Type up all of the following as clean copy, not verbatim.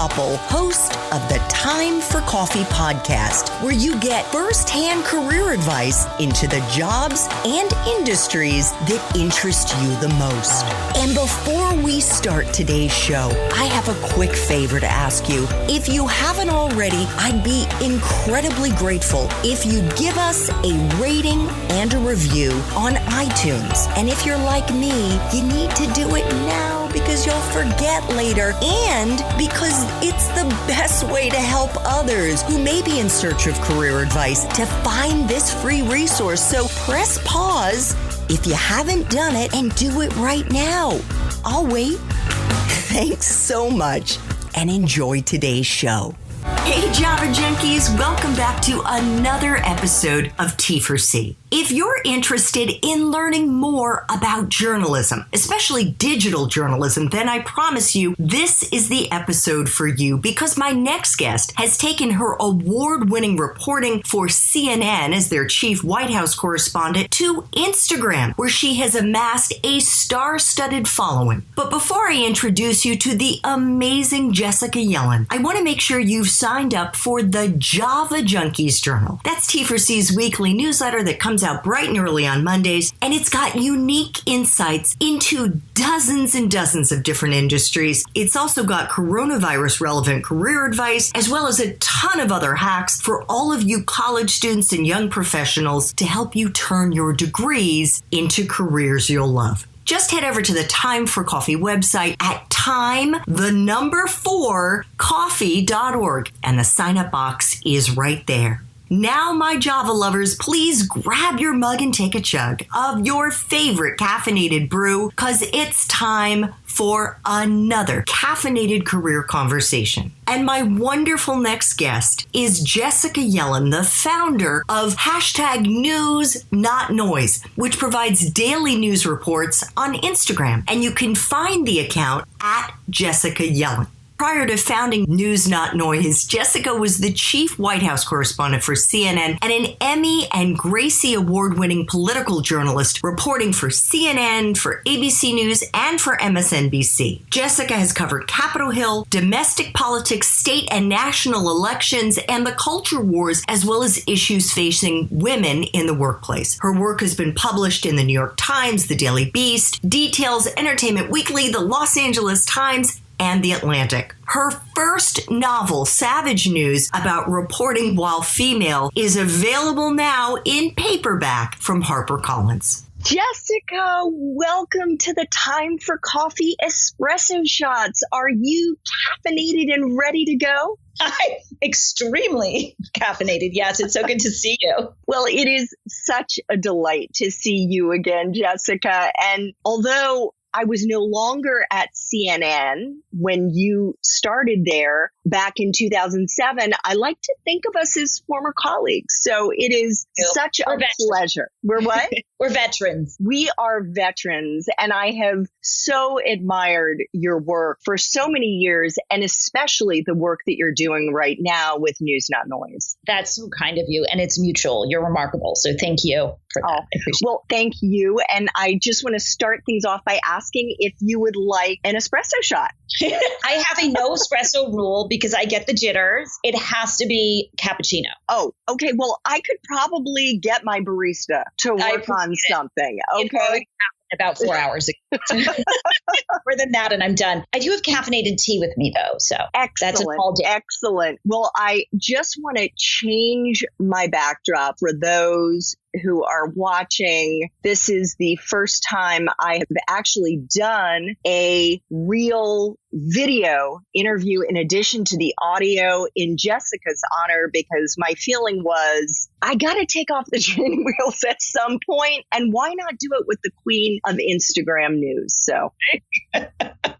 Koppel, host of the Time for Coffee podcast, where you get firsthand career advice into the jobs and industries that interest you the most. And before we start today's show, I have a quick favor to ask you. If you haven't already, I'd be incredibly grateful if you'd give us a rating and a review on iTunes. And if you're like me, you need to do it now because you'll forget later and because it's the best way to help others who may be in search of career advice to find this free resource. So press pause if you haven't done it and do it right now. I'll wait. Thanks so much and enjoy today's show. Hey Java Junkies, welcome back to another episode of T4C. If you're interested in learning more about journalism, especially digital journalism, then I promise you this is the episode for you because my next guest has taken her award-winning reporting for CNN as their chief White House correspondent to Instagram, where she has amassed a star-studded following. But before I introduce you to the amazing Jessica Yellen, I want to make sure you've signed up for the Java Junkies Journal. That's T4C's weekly newsletter that comes out bright and early on Mondays, and it's got unique insights into dozens and dozens of different industries. It's also got coronavirus-relevant career advice, as well as a ton of other hacks for all of you college students and young professionals to help you turn your degrees into careers you'll love. Just head over to the Time for Coffee website at time4coffee.org, and the sign-up box is right there. Now, my Java lovers, please grab your mug and take a chug of your favorite caffeinated brew, because it's time for another caffeinated career conversation. And my wonderful next guest is Jessica Yellen, the founder of #News Not Noise, which provides daily news reports on Instagram. And you can find the account at Jessica Yellen. Prior to founding News Not Noise, Jessica was the chief White House correspondent for CNN and an Emmy and Gracie Award-winning political journalist reporting for CNN, for ABC News, and for MSNBC. Jessica has covered Capitol Hill, domestic politics, state and national elections, and the culture wars, as well as issues facing women in the workplace. Her work has been published in the New York Times, the Daily Beast, Details, Entertainment Weekly, the Los Angeles Times, and The Atlantic. Her first novel, Savage News, about reporting while female, is available now in paperback from HarperCollins. Jessica, welcome to the Time for Coffee Espresso Shots. Are you caffeinated and ready to go? I'm extremely caffeinated. Yes, it's so good to see you. Well, it is such a delight to see you again, Jessica. And although I was no longer at CNN when you started there back in 2007. I like to think of us as former colleagues. So it is such a pleasure. We're what? We're veterans. We are veterans. And I have so admired your work for so many years, and especially the work that you're doing right now with News Not Noise. That's so kind of you. And it's mutual. You're remarkable. So thank you for that. I appreciate it. Well, thank you. And I just want to start things off by asking if you would like an espresso shot. I have a no espresso rule because I get the jitters. It has to be cappuccino. Oh, okay. Well, I could probably get my barista to work on something. Okay. About 4 hours ago. More than that, and I'm done. I do have caffeinated tea with me, though. So that's an all day. Excellent. Well, I just want to change my backdrop for those who are watching. This is the first time I have actually done a real video interview in addition to the audio in Jessica's honor, because my feeling was I got to take off the training wheels at some point, and why not do it with the queen of Instagram news? So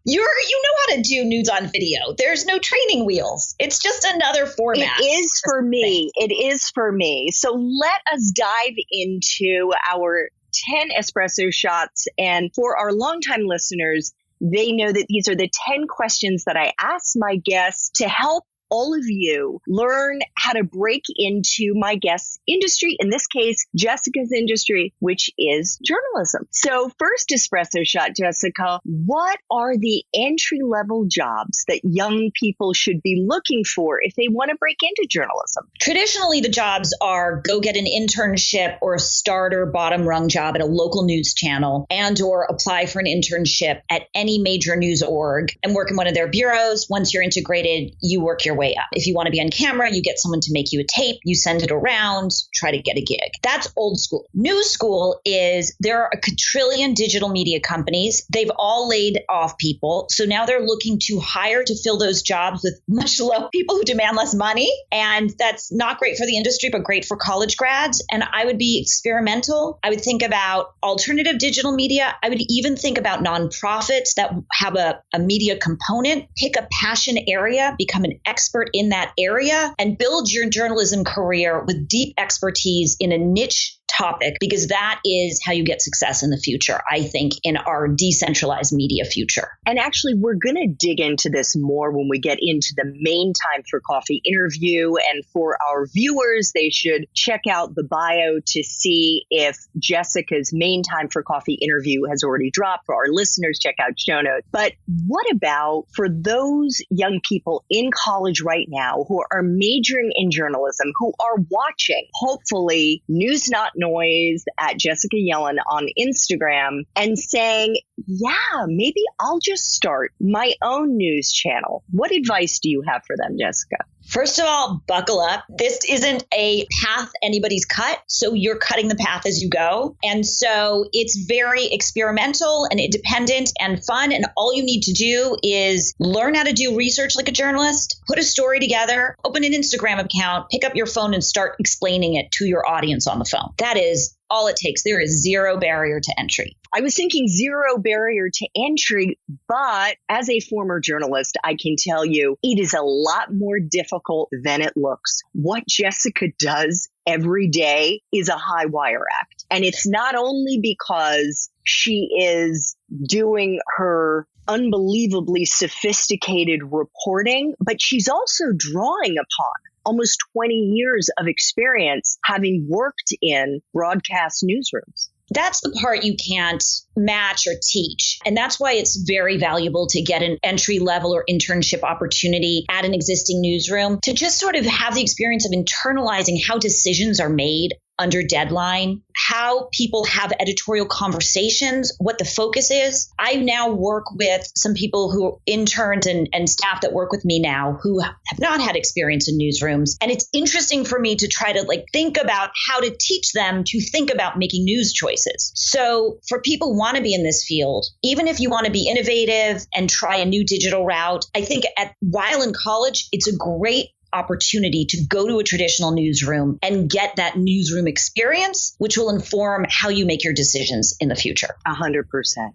you know how to do news on video. There's no training wheels. It's just another format. It is for me. It is for me. So let us dive into our 10 espresso shots. And for our longtime listeners, they know that these are the 10 questions that I ask my guests to help all of you learn how to break into my guest's industry, in this case, Jessica's industry, which is journalism. So first espresso shot, Jessica, what are the entry-level jobs that young people should be looking for if they want to break into journalism? Traditionally, the jobs are go get an internship or a starter bottom rung job at a local news channel and or apply for an internship at any major news org and work in one of their bureaus. Once you're integrated, you work your way up. If you want to be on camera, you get someone to make you a tape, you send it around, try to get a gig. That's old school. New school is there are a quadrillion digital media companies. They've all laid off people. So now they're looking to hire to fill those jobs with much lower people who demand less money. And that's not great for the industry, but great for college grads. And I would be experimental. I would think about alternative digital media. I would even think about nonprofits that have a media component. Pick a passion area, become an expert in that area, and build your journalism career with deep expertise in a niche topic, because that is how you get success in the future, I think, in our decentralized media future. And actually, we're going to dig into this more when we get into the main Time for Coffee interview. And for our viewers, they should check out the bio to see if Jessica's main Time for Coffee interview has already dropped. For our listeners, check out show notes. But what about for those young people in college right now who are majoring in journalism, who are watching, hopefully, News Not Noise at Jessica Yellen on Instagram and saying, yeah, maybe I'll just start my own news channel. What advice do you have for them, Jessica? First of all, buckle up. This isn't a path anybody's cut, so you're cutting the path as you go. And so it's very experimental and independent and fun. And all you need to do is learn how to do research like a journalist, put a story together, open an Instagram account, pick up your phone and start explaining it to your audience on the phone. That is all it takes. There is zero barrier to entry. I was thinking zero barrier to entry, but as a former journalist, I can tell you it is a lot more difficult than it looks. What Jessica does every day is a high wire act. And it's not only because she is doing her unbelievably sophisticated reporting, but she's also drawing upon almost 20 years of experience having worked in broadcast newsrooms. That's the part you can't match or teach. And that's why it's very valuable to get an entry level or internship opportunity at an existing newsroom to just sort of have the experience of internalizing how decisions are made under deadline, how people have editorial conversations, what the focus is. I now work with some people who interns and staff that work with me now who have not had experience in newsrooms. And it's interesting for me to try to think about how to teach them to think about making news choices. So for people who want to be in this field, even if you want to be innovative and try a new digital route, I think while in college, it's a great opportunity to go to a traditional newsroom and get that newsroom experience, which will inform how you make your decisions in the future. 100%.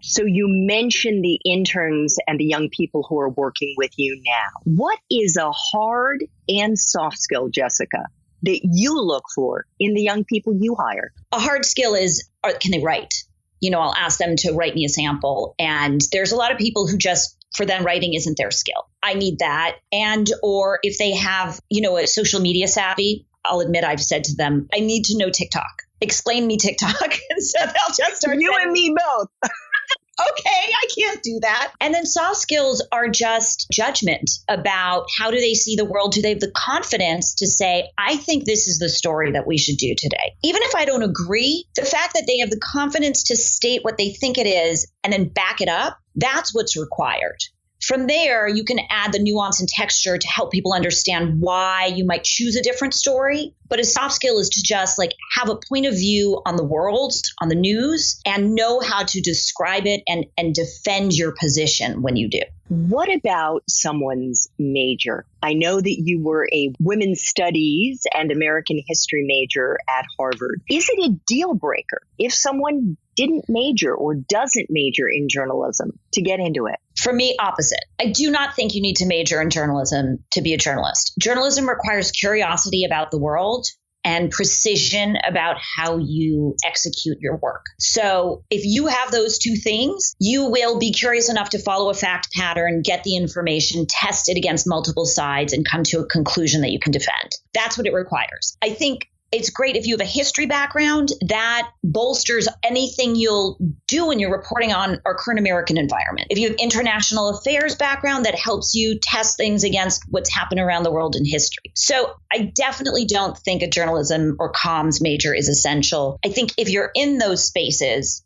So you mentioned the interns and the young people who are working with you now. What is a hard and soft skill, Jessica, that you look for in the young people you hire? A hard skill is, can they write? I'll ask them to write me a sample. And there's a lot of people who just, for them, writing isn't their skill. I need that. Or if they have, a social media savvy, I'll admit I've said to them, I need to know TikTok. Explain me TikTok. And so they'll just start You and me both. Okay, I can't do that. And then soft skills are just judgment about how do they see the world? Do they have the confidence to say, I think this is the story that we should do today? Even if I don't agree, the fact that they have the confidence to state what they think it is and then back it up, that's what's required. From there, you can add the nuance and texture to help people understand why you might choose a different story. But a soft skill is to just have a point of view on the world, on the news, and know how to describe it and defend your position when you do. What about someone's major? I know that you were a women's studies and American history major at Harvard. Is it a deal breaker if someone didn't major or doesn't major in journalism to get into it? For me, opposite. I do not think you need to major in journalism to be a journalist. Journalism requires curiosity about the world. and precision about how you execute your work. So if you have those two things, you will be curious enough to follow a fact pattern, get the information, test it against multiple sides, and come to a conclusion that you can defend. That's what it requires. I think it's great if you have a history background that bolsters anything you'll do when you're reporting on our current American environment. If you have international affairs background, that helps you test things against what's happened around the world in history. So I definitely don't think a journalism or comms major is essential. I think if you're in those spaces,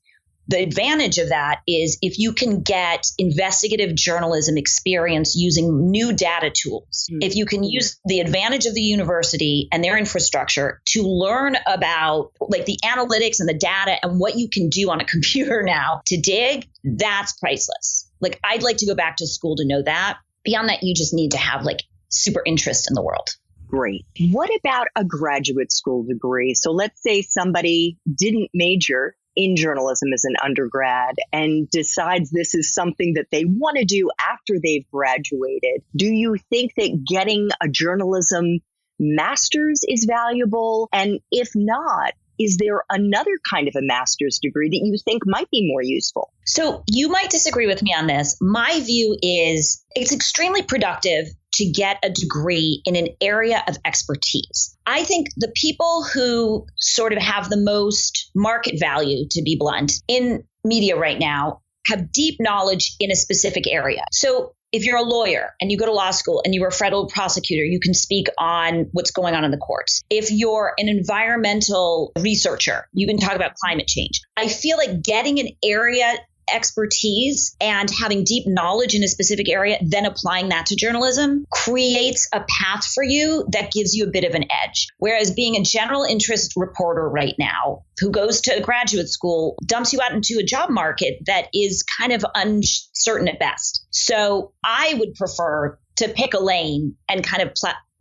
the advantage of that is if you can get investigative journalism experience using new data tools, if you can use the advantage of the university and their infrastructure to learn about like the analytics and the data and what you can do on a computer now to dig, that's priceless. Like I'd like to go back to school to know that. Beyond that, you just need to have like super interest in the world. Great. What about a graduate school degree? So let's say somebody didn't major in journalism as an undergrad and decides this is something that they want to do after they've graduated. Do you think that getting a journalism master's is valuable? And if not, is there another kind of a master's degree that you think might be more useful? So you might disagree with me on this. My view is it's extremely productive to get a degree in an area of expertise. I think the people who sort of have the most market value, to be blunt, in media right now have deep knowledge in a specific area. So if you're a lawyer and you go to law school and you're a federal prosecutor, you can speak on what's going on in the courts. If you're an environmental researcher, you can talk about climate change. I feel like getting an area expertise and having deep knowledge in a specific area, then applying that to journalism creates a path for you that gives you a bit of an edge. Whereas being a general interest reporter right now who goes to graduate school dumps you out into a job market that is kind of uncertain at best. So I would prefer to pick a lane and kind of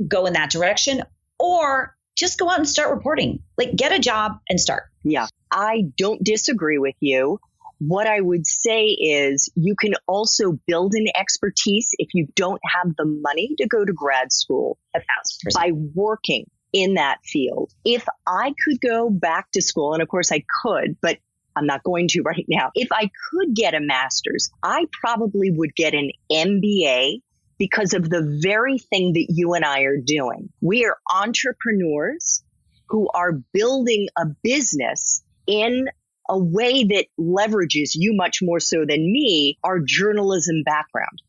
go in that direction, or just go out and start reporting. Like get a job and start. Yeah, I don't disagree with you. What I would say is you can also build an expertise if you don't have the money to go to grad school 1,000%. by working in that field. If I could go back to school, and of course I could, but I'm not going to right now. If I could get a master's, I probably would get an MBA because of the very thing that you and I are doing. We are entrepreneurs who are building a business in a way that leverages you much more so than me, our journalism background.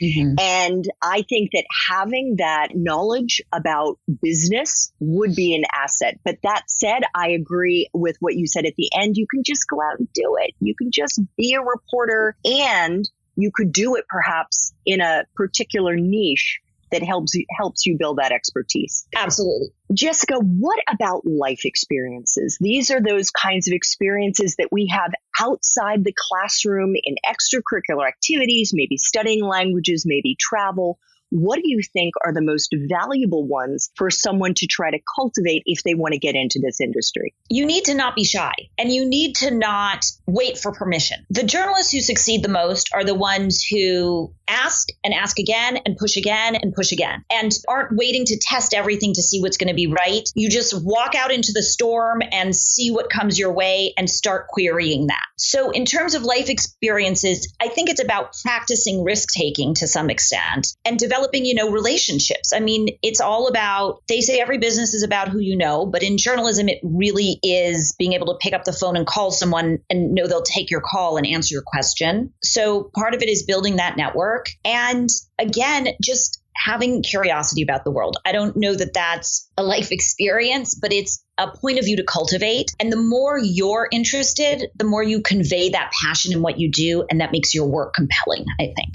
Mm-hmm. And I think that having that knowledge about business would be an asset. But that said, I agree with what you said at the end. You can just go out and do it. You can just be a reporter, and you could do it perhaps in a particular niche that helps you build that expertise. Absolutely. Jessica, what about life experiences? These are those kinds of experiences that we have outside the classroom in extracurricular activities, maybe studying languages, maybe travel. What do you think are the most valuable ones for someone to try to cultivate if they want to get into this industry? You need to not be shy, and you need to not wait for permission. The journalists who succeed the most are the ones who ask and ask again and push again and push again, and aren't waiting to test everything to see what's going to be right. You just walk out into the storm and see what comes your way and start querying that. So in terms of life experiences, I think it's about practicing risk-taking to some extent and developing, relationships. I mean, it's all about, they say every business is about who you know, but in journalism, it really is being able to pick up the phone and call someone and know they'll take your call and answer your question. So part of it is building that network. And again, just having curiosity about the world. I don't know that that's a life experience, but it's a point of view to cultivate. And the more you're interested, the more you convey that passion in what you do. And that makes your work compelling, I think.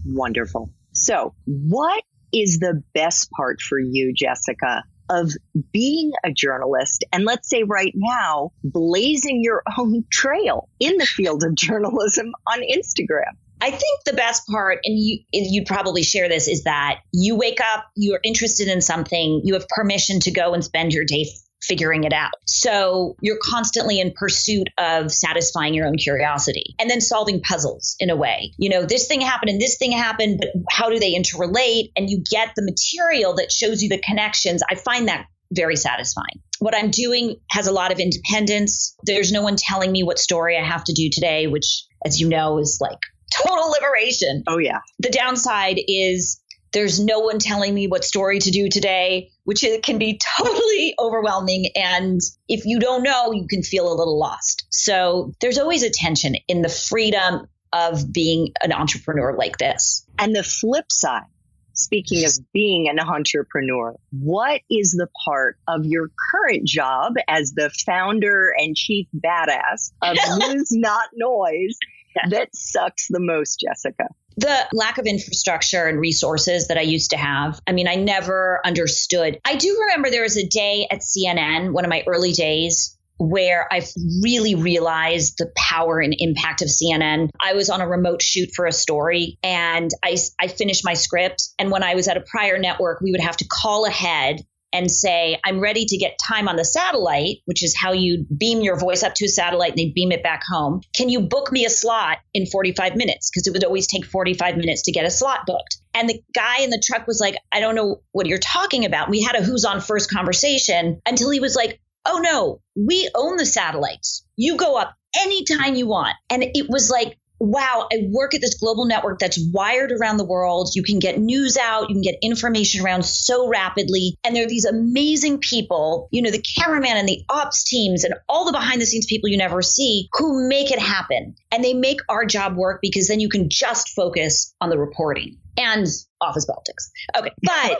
Wonderful. So what is the best part for you, Jessica, of being a journalist, and let's say right now, blazing your own trail in the field of journalism on Instagram? I think the best part, and you'd probably share this, is that you wake up, you're interested in something, you have permission to go and spend your day figuring it out. So you're constantly in pursuit of satisfying your own curiosity and then solving puzzles in a way. This thing happened and this thing happened, but how do they interrelate? And you get the material that shows you the connections. I find that very satisfying. What I'm doing has a lot of independence. There's no one telling me what story I have to do today, which, as you know, is like total liberation. Oh, yeah. The downside is there's no one telling me what story to do today, which can be totally overwhelming. And if you don't know, you can feel a little lost. So there's always a tension in the freedom of being an entrepreneur like this. And the flip side, speaking of being an entrepreneur, what is the part of your current job as the founder and chief badass of News Not Noise that sucks the most, Jessica? The lack of infrastructure and resources that I used to have. I mean, I never understood. I do remember there was a day at CNN, one of my early days, where I really realized the power and impact of CNN. I was on a remote shoot for a story and I finished my script. And when I was at a prior network, we would have to call ahead and say, I'm ready to get time on the satellite, which is how you beam your voice up to a satellite and they beam it back home. Can you book me a slot in 45 minutes? Because it would always take 45 minutes to get a slot booked. And the guy in the truck was like, I don't know what you're talking about. We had a who's on first conversation until he was like, oh no, we own the satellites. You go up anytime you want. And it was like, wow, I work at this global network that's wired around the world. You can get news out, you can get information around so rapidly. And there are these amazing people, you know, the cameraman and the ops teams and all the behind the scenes people you never see who make it happen. And they make our job work because then you can just focus on the reporting and office politics. Okay, but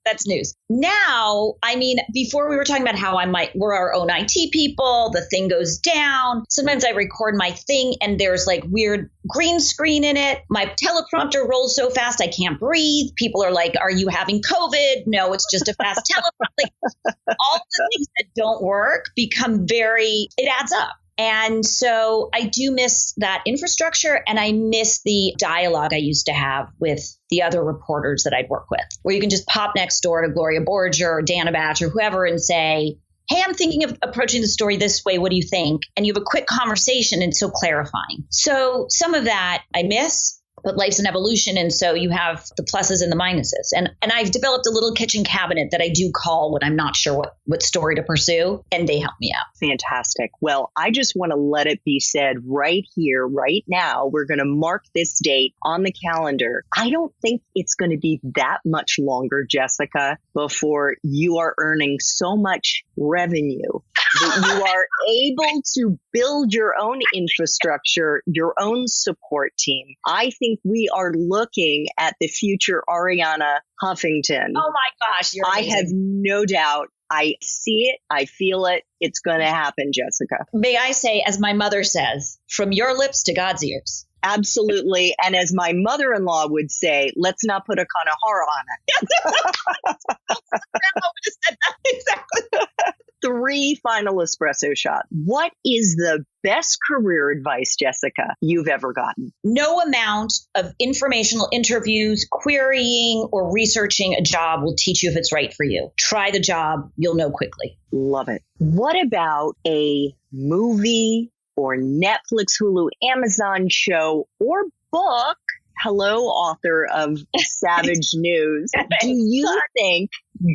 that's news. Now, I mean, before we were talking about how we're our own IT people, the thing goes down. Sometimes I record my thing and there's like weird green screen in it. My teleprompter rolls so fast I can't breathe. People are like, are you having COVID? No, it's just a fast teleprompter. Like, all the things that don't work become it adds up. And so I do miss that infrastructure and I miss the dialogue I used to have with the other reporters that I'd work with, where you can just pop next door to Gloria Borger or Dana Batch or whoever and say, hey, I'm thinking of approaching the story this way. What do you think? And you have a quick conversation and so clarifying. So some of that I miss. But life's an evolution. And so you have the pluses and the minuses. And I've developed a little kitchen cabinet that I do call when I'm not sure what story to pursue. And they help me out. Fantastic. Well, I just want to let it be said right here, right now, we're going to mark this date on the calendar. I don't think it's going to be that much longer, Jessica, before you are earning so much revenue that you are able to build your own infrastructure, your own support team. I think we are looking at the future Arianna Huffington. Oh my gosh. I have no doubt. I see it. I feel it. It's going to happen, Jessica. May I say, as my mother says, from your lips to God's ears. Absolutely. And as my mother-in-law would say, let's not put a kind of horror on it. Exactly. 3 final espresso shots. What is the best career advice, Jessica, you've ever gotten? No amount of informational interviews, querying, or researching a job will teach you if it's right for you. Try the job. You'll know quickly. Love it. What about a movie or Netflix, Hulu, Amazon show or book? Hello, author of Savage News. Do you think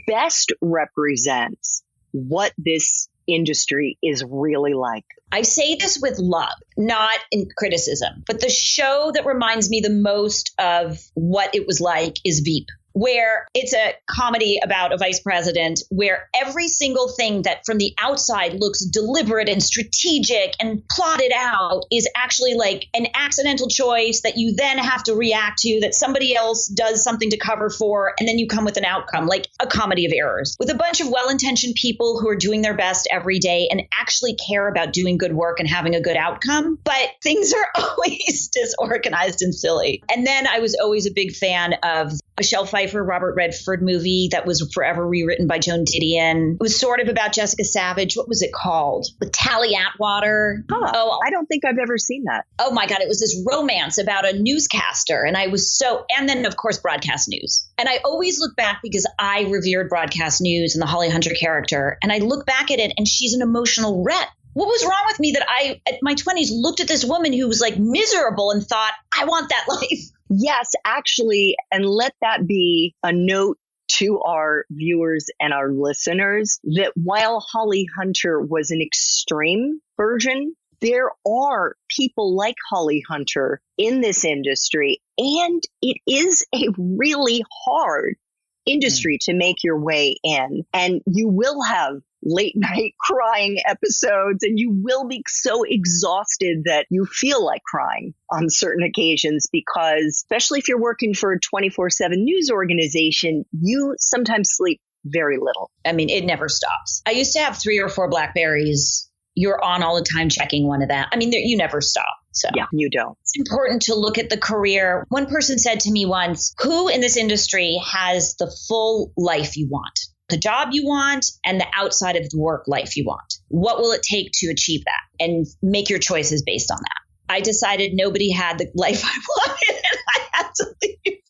best represents what this industry is really like? I say this with love, not in criticism, but the show that reminds me the most of what it was like is Veep, where it's a comedy about a vice president where every single thing that from the outside looks deliberate and strategic and plotted out is actually like an accidental choice that you then have to react to, that somebody else does something to cover for, and then you come with an outcome, like a comedy of errors, with a bunch of well-intentioned people who are doing their best every day and actually care about doing good work and having a good outcome. But things are always disorganized and silly. And then I was always a big fan of Michelle Pfeiffer, Robert Redford movie that was forever rewritten by Joan Didion. It was sort of about Jessica Savage. What was it called? With Tally Atwater. Oh, I don't think I've ever seen that. Oh my God. It was this romance about a newscaster. And and then of course, broadcast news. And I always look back because I revered broadcast news and the Holly Hunter character. And I look back at it and she's an emotional wreck. What was wrong with me that I, at my 20s, looked at this woman who was like miserable and thought, I want that life? Yes, actually, and let that be a note to our viewers and our listeners that while Holly Hunter was an extreme version, there are people like Holly Hunter in this industry, and it is a really hard industry to make your way in. And you will have late night crying episodes, and you will be so exhausted that you feel like crying on certain occasions because, especially if you're working for a 24/7 news organization, you sometimes sleep very little. I mean, it never stops. I used to have 3 or 4 Blackberries. You're on all the time checking one of them. I mean, you never stop. So yeah, you don't. It's important to look at the career. One person said to me once, who in this industry has the full life you want? The job you want and the outside of the work life you want? What will it take to achieve that? And make your choices based on that. I decided nobody had the life I wanted and I had to leave.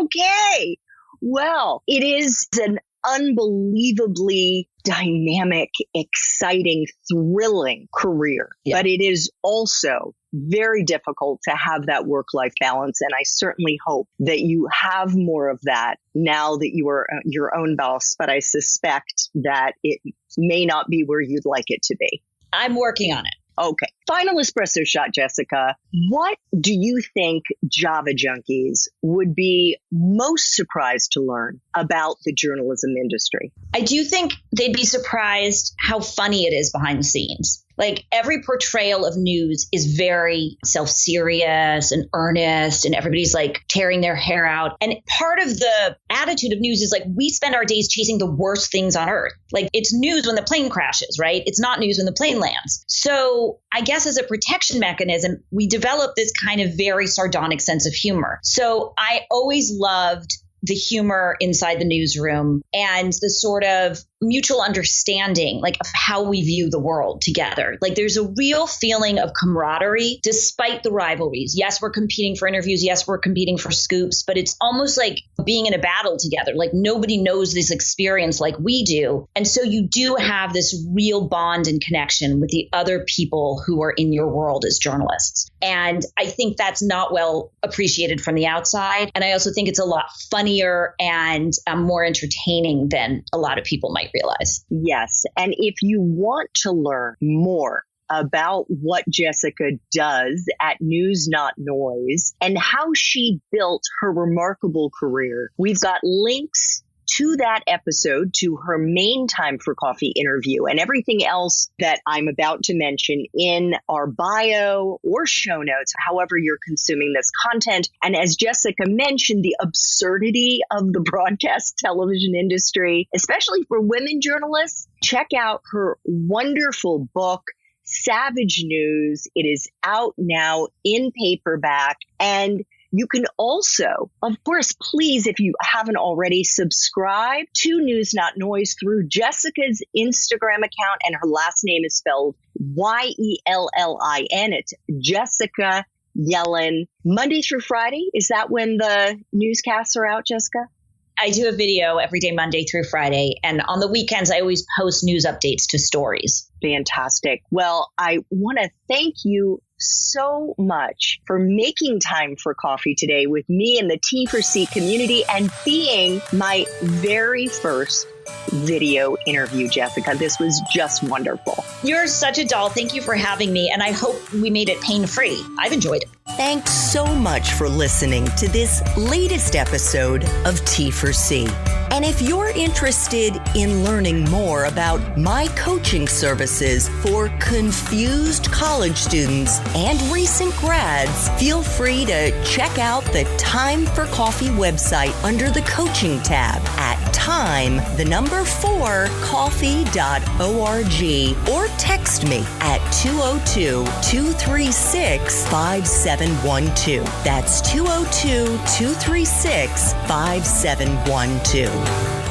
Okay. Well, it is an unbelievably dynamic, exciting, thrilling career. Yeah. But it is also very difficult to have that work-life balance. And I certainly hope that you have more of that now that you are your own boss. But I suspect that it may not be where you'd like it to be. I'm working on it. Okay. Final espresso shot, Jessica. What do you think Java junkies would be most surprised to learn about the journalism industry? I do think they'd be surprised how funny it is behind the scenes. Like every portrayal of news is very self-serious and earnest, and everybody's like tearing their hair out. And part of the attitude of news is like we spend our days chasing the worst things on earth. Like it's news when the plane crashes, right? It's not news when the plane lands. So I guess as a protection mechanism, we develop this kind of very sardonic sense of humor. So I always loved the humor inside the newsroom and the sort of mutual understanding, like of how we view the world together. Like there's a real feeling of camaraderie despite the rivalries. Yes, we're competing for interviews. Yes, we're competing for scoops, but it's almost like being in a battle together. Like nobody knows this experience like we do. And so you do have this real bond and connection with the other people who are in your world as journalists. And I think that's not well appreciated from the outside. And I also think it's a lot funnier and more entertaining than a lot of people might realize. Yes. And if you want to learn more about what Jessica does at News Not Noise and how she built her remarkable career, we've got links to that episode, to her main Time for Coffee interview, and everything else that I'm about to mention in our bio or show notes, however you're consuming this content. And as Jessica mentioned, the absurdity of the broadcast television industry, especially for women journalists, check out her wonderful book, Savage News. It is out now in paperback, and you can also, of course, please, if you haven't already, subscribe to News Not Noise through Jessica's Instagram account, and her last name is spelled Yellin. It's Jessica Yellen. Monday through Friday, is that when the newscasts are out, Jessica? I do a video every day, Monday through Friday. And on the weekends, I always post news updates to stories. Fantastic. Well, I want to thank you so much for making time for coffee today with me and the T4C community and being my very first video interview, Jessica. This was just wonderful. You're such a doll. Thank you for having me. And I hope we made it pain-free. I've enjoyed it. Thanks so much for listening to this latest episode of T4C. And if you're interested in learning more about my coaching services for confused college students and recent grads, feel free to check out the Time for Coffee website under the coaching tab at time4coffee.org or text me at 202-236-5712. That's 202-236-5712.